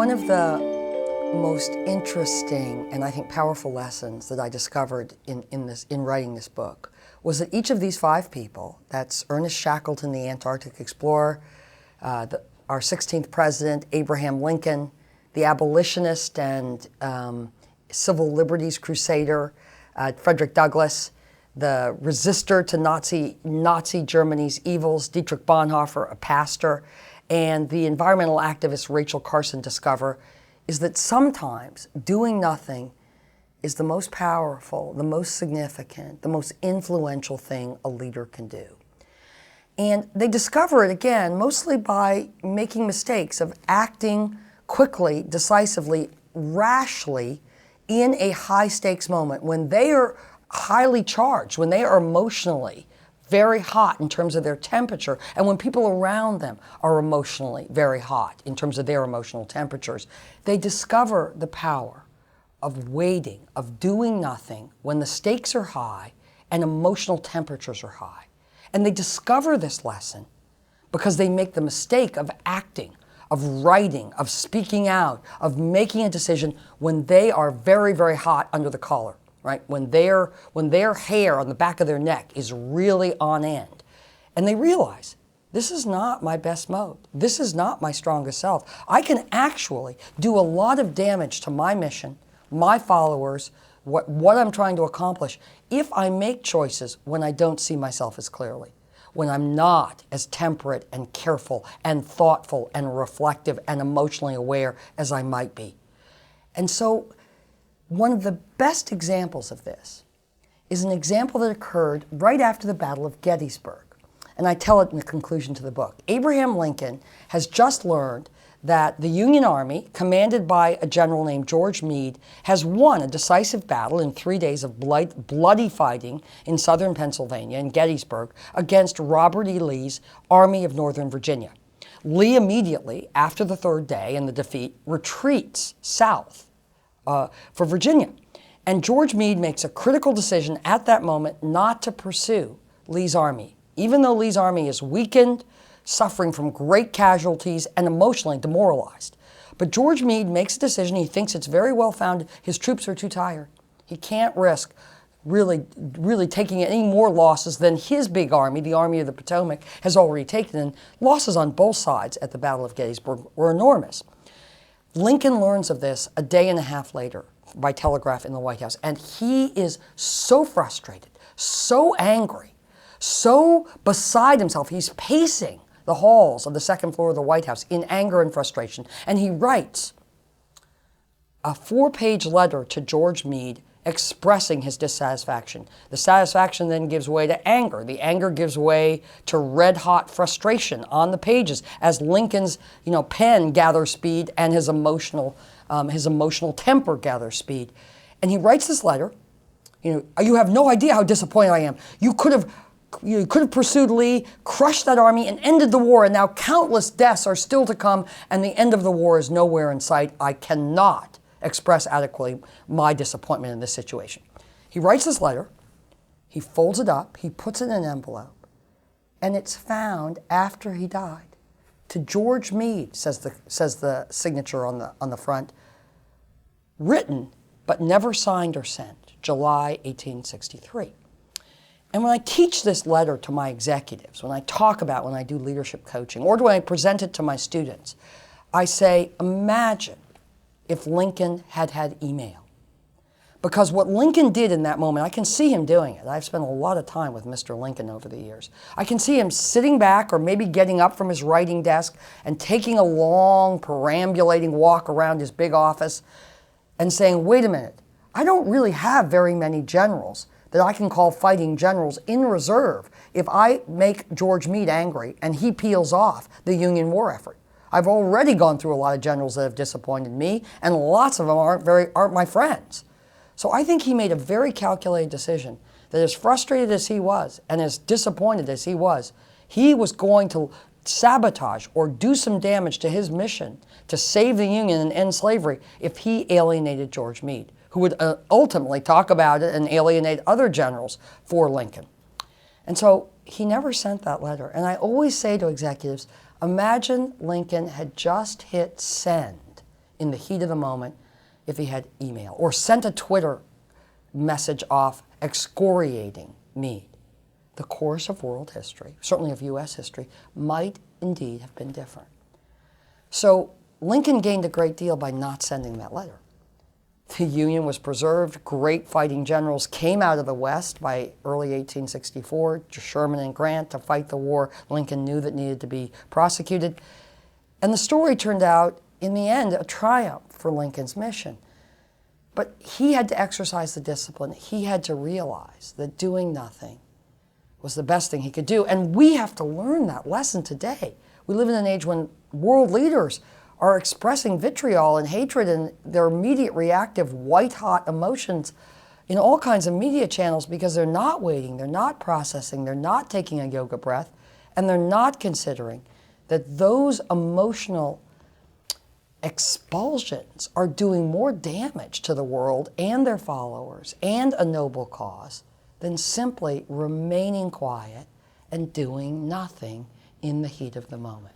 One of the most interesting and I think powerful lessons that I discovered in writing this book was that each of these five people, that's Ernest Shackleton, the Antarctic explorer, our 16th president, Abraham Lincoln, the abolitionist and civil liberties crusader, Frederick Douglass, the resistor to Nazi Germany's evils, Dietrich Bonhoeffer, a pastor, and the environmental activist Rachel Carson discover is that sometimes doing nothing is the most powerful, the most significant, the most influential thing a leader can do. And they discover it, again, mostly by making mistakes of acting quickly, decisively, rashly in a high-stakes moment when they are highly charged, when they are emotionally very hot in terms of their temperature, and when people around them are emotionally very hot in terms of their emotional temperatures. They discover the power of waiting, of doing nothing when the stakes are high and emotional temperatures are high. And they discover this lesson because they make the mistake of acting, of writing, of speaking out, of making a decision when they are very, very hot under the collar, right? When their hair on the back of their neck is really on end. And they realize, this is not my best mode. This is not my strongest self. I can actually do a lot of damage to my mission, my followers, what I'm trying to accomplish, if I make choices when I don't see myself as clearly, when I'm not as temperate and careful and thoughtful and reflective and emotionally aware as I might be. And so one of the best examples of this is an example that occurred right after the Battle of Gettysburg. And I tell it in the conclusion to the book. Abraham Lincoln has just learned that the Union Army, commanded by a general named George Meade, has won a decisive battle in 3 days of bloody fighting in southern Pennsylvania, in Gettysburg, against Robert E. Lee's Army of Northern Virginia. Lee immediately, after the third day and the defeat, retreats south for Virginia. And George Meade makes a critical decision at that moment not to pursue Lee's army, even though Lee's army is weakened, suffering from great casualties, and emotionally demoralized. But George Meade makes a decision. He thinks it's very well founded. His troops are too tired. He can't risk really taking any more losses than his big army, the Army of the Potomac, has already taken. And losses on both sides at the Battle of Gettysburg were enormous. Lincoln learns of this a day and a half later by telegraph in the White House, and he is so frustrated, so angry, so beside himself. He's pacing the halls of the second floor of the White House in anger and frustration, and he writes a 4-page letter to George Meade expressing his dissatisfaction. The satisfaction then gives way to anger. The anger gives way to red-hot frustration on the pages as Lincoln's, pen gathers speed and his emotional temper gathers speed. And he writes this letter. You have no idea how disappointed I am. You could have pursued Lee, crushed that army, and ended the war, and now countless deaths are still to come, and the end of the war is nowhere in sight. I cannot express adequately my disappointment in this situation. He writes this letter, he folds it up, he puts it in an envelope, and it's found after he died. To George Meade, says the signature on the front, written but never signed or sent, July 1863. And when I teach this letter to my executives, when I do leadership coaching, or when I present it to my students, I say, imagine if Lincoln had had email. Because what Lincoln did in that moment, I can see him doing it. I've spent a lot of time with Mr. Lincoln over the years. I can see him sitting back or maybe getting up from his writing desk and taking a long perambulating walk around his big office and saying, wait a minute, I don't really have very many generals that I can call fighting generals in reserve if I make George Meade angry and he peels off the Union war effort. I've already gone through a lot of generals that have disappointed me, and lots of them aren't my friends. So I think he made a very calculated decision that, as frustrated as he was and as disappointed as he was going to sabotage or do some damage to his mission to save the Union and end slavery if he alienated George Meade, who would ultimately talk about it and alienate other generals for Lincoln. And so he never sent that letter. And I always say to executives, imagine Lincoln had just hit send in the heat of the moment if he had email, or sent a Twitter message off excoriating Meade, the course of world history, certainly of U.S. history, might indeed have been different. So Lincoln gained a great deal by not sending that letter. The Union was preserved. Great fighting generals came out of the West by early 1864, Sherman and Grant, to fight the war Lincoln knew that needed to be prosecuted. And the story turned out, in the end, a triumph for Lincoln's mission. But he had to exercise the discipline. He had to realize that doing nothing was the best thing he could do. And we have to learn that lesson today. We live in an age when world leaders are expressing vitriol and hatred and their immediate reactive white-hot emotions in all kinds of media channels because they're not waiting, they're not processing, they're not taking a yoga breath, and they're not considering that those emotional expulsions are doing more damage to the world and their followers and a noble cause than simply remaining quiet and doing nothing in the heat of the moment.